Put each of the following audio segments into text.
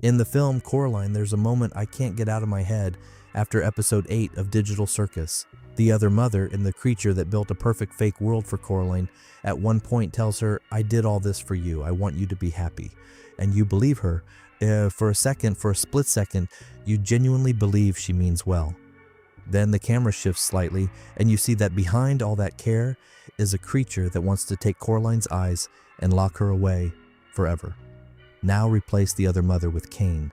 In the film Coraline, there's a moment I can't get out of my head after episode 8 of Digital Circus. The other mother and the creature that built a perfect fake world for Coraline at one point tells her, "I did all this for you. I want you to be happy." And you believe her. For a split second, you genuinely believe she means well. Then the camera shifts slightly, and you see that behind all that care is a creature that wants to take Coraline's eyes and lock her away forever. Now replace the other mother with Caine.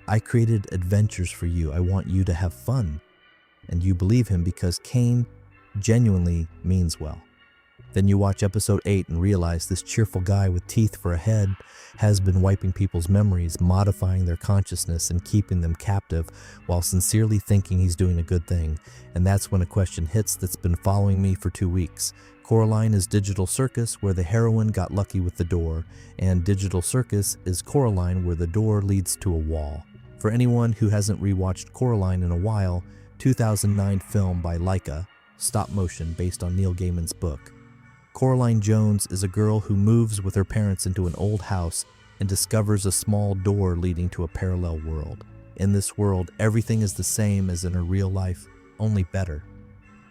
"I created adventures for you. I want you to have fun." And you believe him because Caine genuinely means well. Then you watch episode 8 and realize this cheerful guy with teeth for a head has been wiping people's memories, modifying their consciousness and keeping them captive while sincerely thinking he's doing a good thing. And that's when a question hits that's been following me for 2 weeks. Coraline is Digital Circus, where the heroine got lucky with the door, and Digital Circus is Coraline, where the door leads to a wall. For anyone who hasn't rewatched Coraline in a while, 2009 film by Laika, stop motion based on Neil Gaiman's book. Coraline Jones is a girl who moves with her parents into an old house and discovers a small door leading to a parallel world. In this world, everything is the same as in her real life, only better.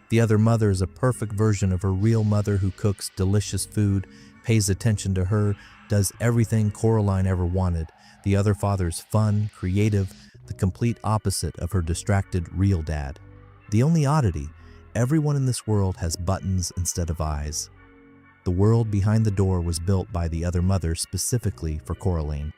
The other mother is a perfect version of her real mother who cooks delicious food, pays attention to her, does everything Coraline ever wanted. The other father is fun, creative, the complete opposite of her distracted real dad. The only oddity, everyone in this world has buttons instead of eyes. The world behind the door was built by the other mother specifically for Coraline.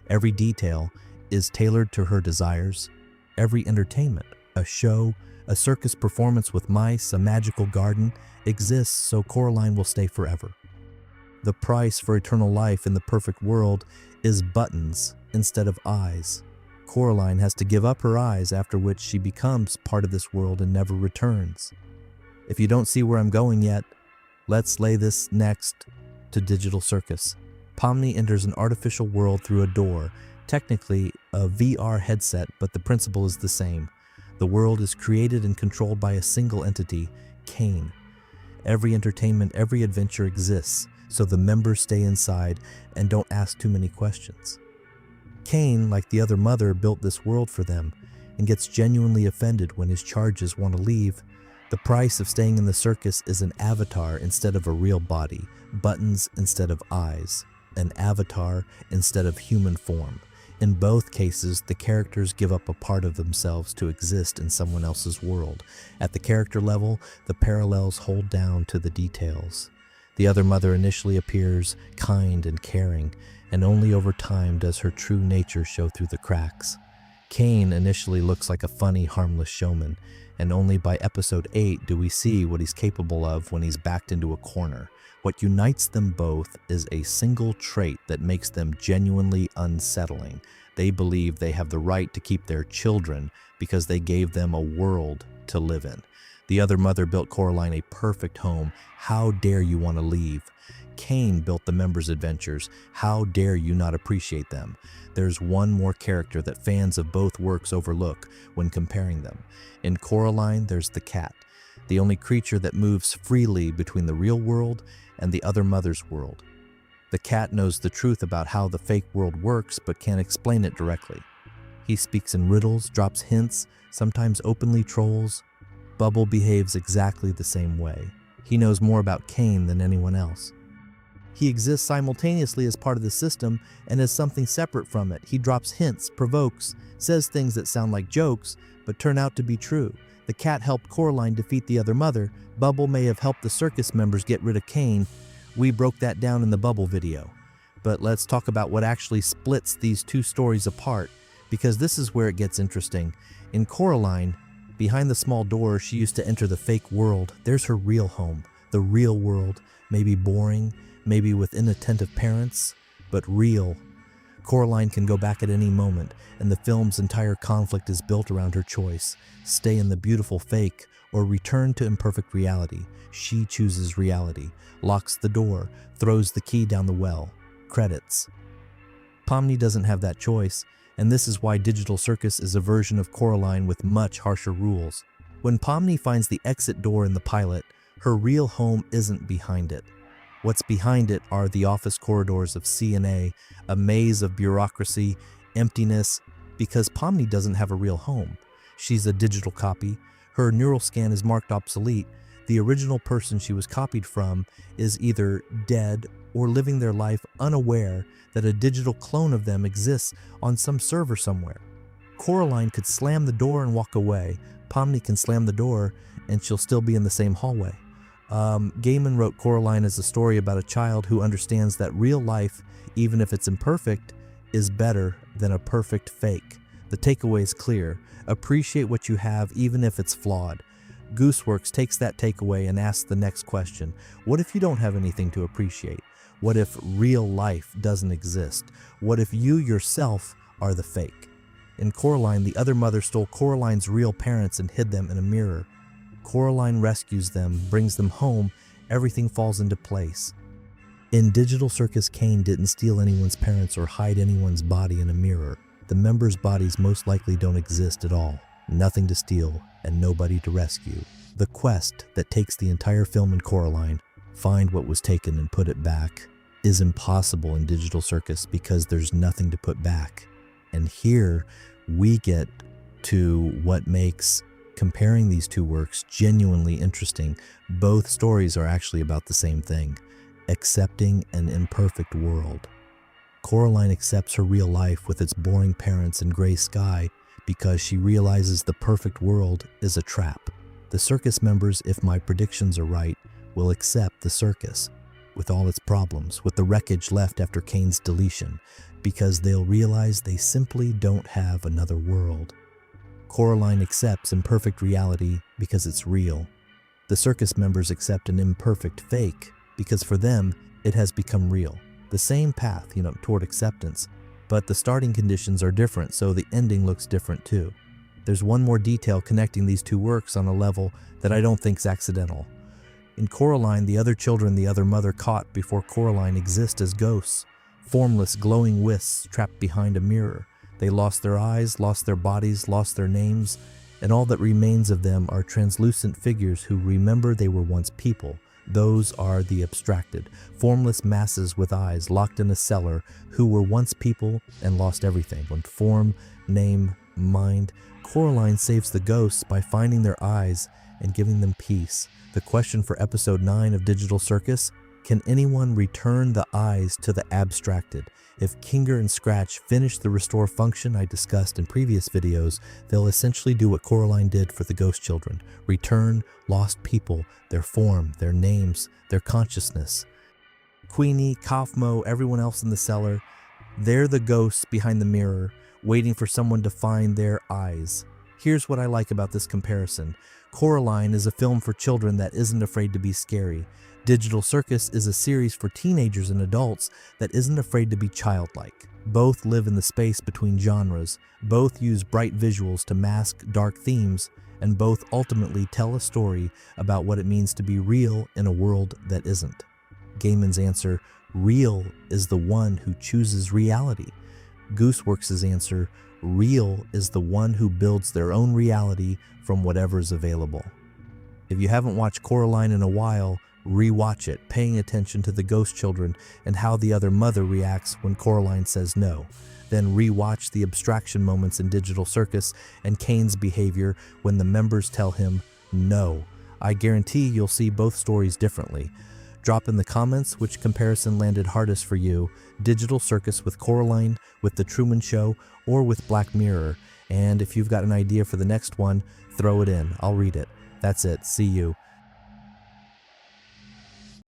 Every detail is tailored to her desires. Every entertainment, a show, a circus performance with mice, a magical garden, exists so Coraline will stay forever. The price for eternal life in the perfect world is buttons instead of eyes. Coraline has to give up her eyes, after which she becomes part of this world and never returns. If you don't see where I'm going yet, let's lay this next to Digital Circus. Pomni enters an artificial world through a door, technically a VR headset, but the principle is the same. The world is created and controlled by a single entity, Caine. Every entertainment, every adventure exists, so the members stay inside and don't ask too many questions. Caine, like the other mother, built this world for them and gets genuinely offended when his charges want to leave. The price of staying in the circus is an avatar instead of a real body, buttons instead of eyes, an avatar instead of human form. In both cases, the characters give up a part of themselves to exist in someone else's world. At the character level, the parallels hold down to the details. The other mother initially appears kind and caring, and only over time does her true nature show through the cracks. Caine initially looks like a funny, harmless showman, and only by episode 8 do we see what he's capable of when he's backed into a corner. What unites them both is a single trait that makes them genuinely unsettling. They believe they have the right to keep their children because they gave them a world to live in. The other mother built Coraline a perfect home. How dare you want to leave? Caine built the members' adventures. How dare you not appreciate them? There's one more character that fans of both works overlook when comparing them. In Coraline, there's the cat, the only creature that moves freely between the real world and the other mother's world. The cat knows the truth about how the fake world works but can't explain it directly. He speaks in riddles, drops hints, sometimes openly trolls. Bubble behaves exactly the same way. He knows more about Caine than anyone else. He exists simultaneously as part of the system and as something separate from it. He drops hints, provokes, says things that sound like jokes but turn out to be true. The cat helped Coraline defeat the other mother. Bubble may have helped the circus members get rid of Caine. We broke that down in the Bubble video. But let's talk about what actually splits these two stories apart, because this is where it gets interesting. In Coraline, behind the small door she used to enter the fake world, there's her real home, the real world, maybe boring, maybe with inattentive parents, but real. Coraline can go back at any moment, and the film's entire conflict is built around her choice. Stay in the beautiful fake or return to imperfect reality. She chooses reality, locks the door, throws the key down the well. Credits. Pomni doesn't have that choice, and this is why Digital Circus is a version of Coraline with much harsher rules. When Pomni finds the exit door in the pilot, her real home isn't behind it. What's behind it are the office corridors of C&A, a maze of bureaucracy, emptiness, because Pomni doesn't have a real home. She's a digital copy. Her neural scan is marked obsolete. The original person she was copied from is either dead or living their life unaware that a digital clone of them exists on some server somewhere. Coraline could slam the door and walk away. Pomni can slam the door and she'll still be in the same hallway. Gaiman wrote Coraline as a story about a child who understands that real life, even if it's imperfect, is better than a perfect fake. The takeaway is clear. Appreciate what you have even if it's flawed. Gooseworx takes that takeaway and asks the next question. What if you don't have anything to appreciate? What if real life doesn't exist? What if you yourself are the fake? In Coraline, the other mother stole Coraline's real parents and hid them in a mirror. Coraline rescues them, brings them home, everything falls into place. In Digital Circus, Caine didn't steal anyone's parents or hide anyone's body in a mirror. The members' bodies most likely don't exist at all. Nothing to steal and nobody to rescue. The quest that takes the entire film in Coraline, find what was taken and put it back, is impossible in Digital Circus because there's nothing to put back. And here we get to what makes comparing these two works genuinely interesting. Both stories are actually about the same thing, accepting an imperfect world. Coraline accepts her real life with its boring parents and gray sky because she realizes the perfect world is a trap. The circus members, if my predictions are right, will accept the circus with all its problems, with the wreckage left after Caine's deletion, because they'll realize they simply don't have another world. Coraline accepts imperfect reality because it's real. The circus members accept an imperfect fake because for them, it has become real. The same path, toward acceptance, but the starting conditions are different, so the ending looks different too. There's one more detail connecting these two works on a level that I don't think's accidental. In Coraline, the other children the other mother caught before Coraline exist as ghosts, formless, glowing wisps trapped behind a mirror. They lost their eyes, lost their bodies, lost their names, and all that remains of them are translucent figures who remember they were once people. Those are the abstracted, formless masses with eyes locked in a cellar who were once people and lost everything, when form, name, mind. Coraline saves the ghosts by finding their eyes and giving them peace. The question for episode 9 of Digital Circus: can anyone return the eyes to the abstracted? If Kinger and Scratch finish the restore function I discussed in previous videos, they'll essentially do what Coraline did for the ghost children: return lost people, their form, their names, their consciousness. Queenie, Kaufmo, everyone else in the cellar, they're the ghosts behind the mirror, waiting for someone to find their eyes. Here's what I like about this comparison. Coraline is a film for children that isn't afraid to be scary. Digital Circus is a series for teenagers and adults that isn't afraid to be childlike. Both live in the space between genres, both use bright visuals to mask dark themes, and both ultimately tell a story about what it means to be real in a world that isn't. Gaiman's answer: real is the one who chooses reality. Gooseworx's answer: real is the one who builds their own reality from whatever's available. If you haven't watched Coraline in a while, rewatch it, paying attention to the ghost children and how the other mother reacts when Coraline says no. Then rewatch the abstraction moments in Digital Circus and Caine's behavior when the members tell him no. I guarantee you'll see both stories differently. Drop in the comments which comparison landed hardest for you: Digital Circus with Coraline, with The Truman Show, or with Black Mirror. And if you've got an idea for the next one, throw it in. I'll read it. That's it. See you.